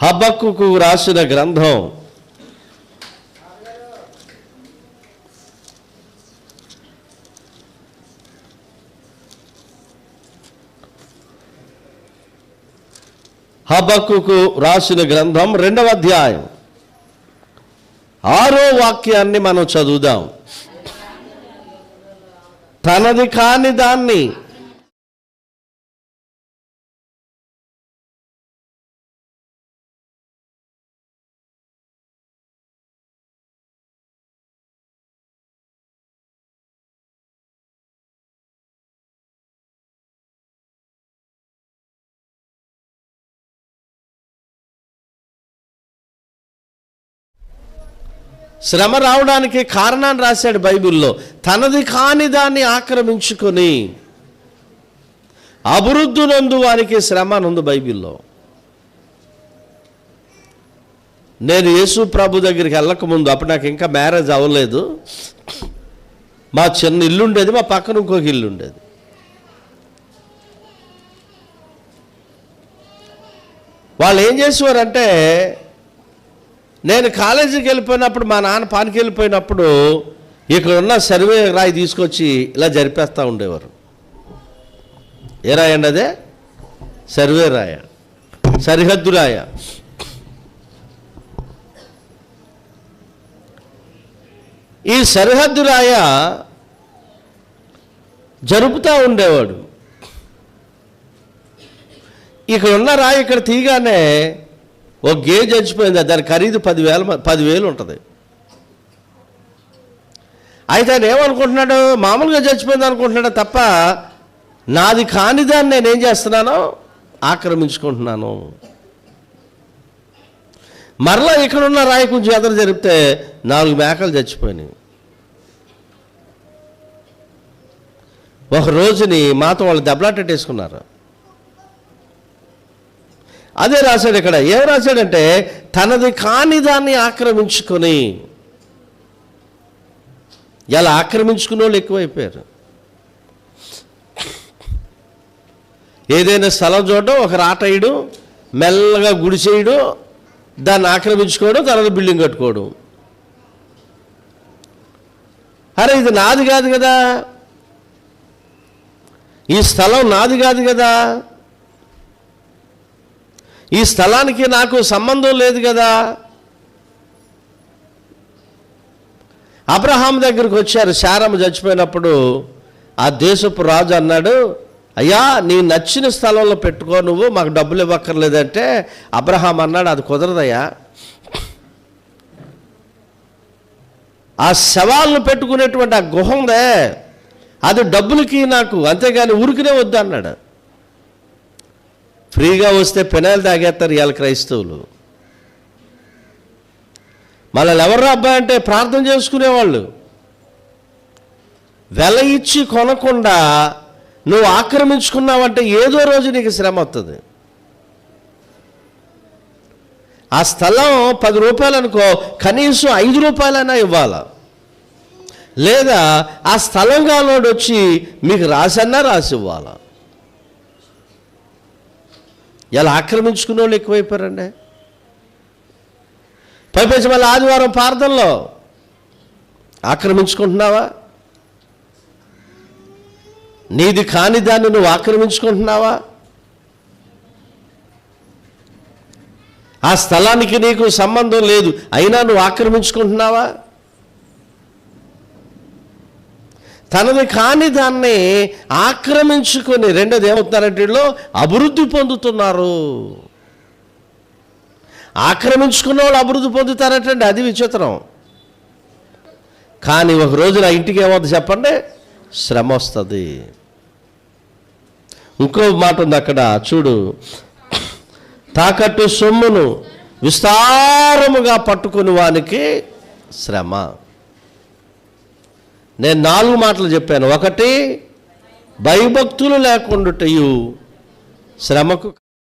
హబక్కుకు రాసిన గ్రంథం హబక్కుకు రాసిన గ్రంథం 2వ అధ్యాయం 6వ వాక్యాన్ని మనం చదువుదాం. తనది కాని దాన్ని శ్రమ రావడానికి కారణాన్ని రాశాడు బైబిల్లో. తనది కాని దాన్ని ఆక్రమించుకొని అభివృద్ధి నందు వారికి శ్రమ నందు బైబిల్లో. నేను యేసు ప్రభు దగ్గరికి వెళ్ళకముందు, అప్పుడు నాకు ఇంకా మ్యారేజ్ అవ్వలేదు, మా చిన్న ఇల్లు ఉండేది, మా పక్కన ఇంకొక ఇల్లు ఉండేది. వాళ్ళు ఏం చేసేవారంటే, నేను కాలేజీకి వెళ్ళిపోయినప్పుడు, మా నాన్న పానికి వెళ్ళిపోయినప్పుడు ఇక్కడ ఉన్న సర్వే రాయి తీసుకొచ్చి ఇలా జరిపేస్తూ ఉండేవారు. ఏ రాయి అండి అదే? సర్వే రాయ, సరిహద్దు రాయ. ఈ సరిహద్దు రాయ జరుపుతూ ఉండేవాడు. ఇక్కడ ఉన్న రాయి ఇక్కడ తీయగానే ఒక గేదె చచ్చిపోయింది, దాని ఖరీదు 10,000 ఉంటుంది. అయితే ఆయన ఏమనుకుంటున్నాడు, మామూలుగా చచ్చిపోయింది అనుకుంటున్నాడు తప్ప, నాది కాని దాన్ని నేనేం చేస్తున్నాను, ఆక్రమించుకుంటున్నాను. మరలా ఇక్కడున్న రాయి కొంచెం ఎదురు జరిపితే 4 మేకలు చచ్చిపోయినాయి. ఒక రోజుని మాతో వాళ్ళు దెబ్బలాటేసుకున్నారు. అదే రాశాడు ఇక్కడ. ఏం రాశాడంటే, తనది కాని దాన్ని ఆక్రమించుకొని. ఇలా ఆక్రమించుకునే వాళ్ళు ఎక్కువైపోయారు. ఏదైనా స్థలం చూడడం, ఒక రాటయ్యడు, మెల్లగా గుడిసేయడు, దాన్ని ఆక్రమించుకోవడం, తర్వాత బిల్డింగ్ కట్టుకోవడం. అరే ఇది నాది కాదు కదా, ఈ స్థలం నాది కాదు కదా, ఈ స్థలానికి నాకు సంబంధం లేదు కదా. అబ్రహాం దగ్గరికి వచ్చారు. శారమ్మ చచ్చిపోయినప్పుడు ఆ దేశపు రాజు అన్నాడు, అయ్యా నీ నచ్చిన స్థలంలో పెట్టుకో, నువ్వు మాకు డబ్బులు ఇవ్వక్కర్లేదంటే అబ్రహాం అన్నాడు, అది కుదరదయ్యా, ఆ శవాలను పెట్టుకునేటువంటి ఆ గుహ ఉందే, అది డబ్బులకి నాకు, అంతేగాని ఊరికినే వద్దు అన్నాడు. ఫ్రీగా వస్తే పెనాయిల్ తాగేస్తారు ఇవాళ క్రైస్తవులు. మళ్ళీ ఎవరు అబ్బాయి అంటే ప్రార్థన చేసుకునేవాళ్ళు. వెల ఇచ్చి కొనకుండా నువ్వు ఆక్రమించుకున్నావంటే ఏదో రోజు నీకు శ్రమ వస్తుంది. ఆ స్థలం 10 రూపాయలు అనుకో, కనీసం 5 రూపాయలైనా ఇవ్వాలి. లేదా ఆ స్థలం కాలోడు వచ్చి మీకు రాసన్నా రాసి ఇవ్వాలి. ఇలా ఆక్రమించుకునే వాళ్ళు ఎక్కువైపోయారండి. పైపేసి మళ్ళీ ఆదివారం ప్రార్థనలో ఆక్రమించుకుంటున్నావా? నీది కాని దాన్ని నువ్వు ఆక్రమించుకుంటున్నావా? ఆ స్థలానికి నీకు సంబంధం లేదు, అయినా నువ్వు ఆక్రమించుకుంటున్నావా? తనది కాని దాన్ని ఆక్రమించుకొని, రెండోది ఏమవుతున్నారంటే వీళ్ళు అభివృద్ధి పొందుతున్నారు. ఆక్రమించుకున్న వాళ్ళు అభివృద్ధి పొందుతారటండి, అది విచిత్రం. కానీ ఒక రోజున ఇంటికి ఏమవుతుంది చెప్పండి, శ్రమ వస్తుంది. ఇంకో మాట ఉంది అక్కడ చూడు, తాకట్టు సొమ్మును విస్తారముగా పట్టుకుని వానికి శ్రమ. నేను 4 మాటలు చెప్పాను. 1, భయభక్తులు లేకుండాటయు శ్రమకు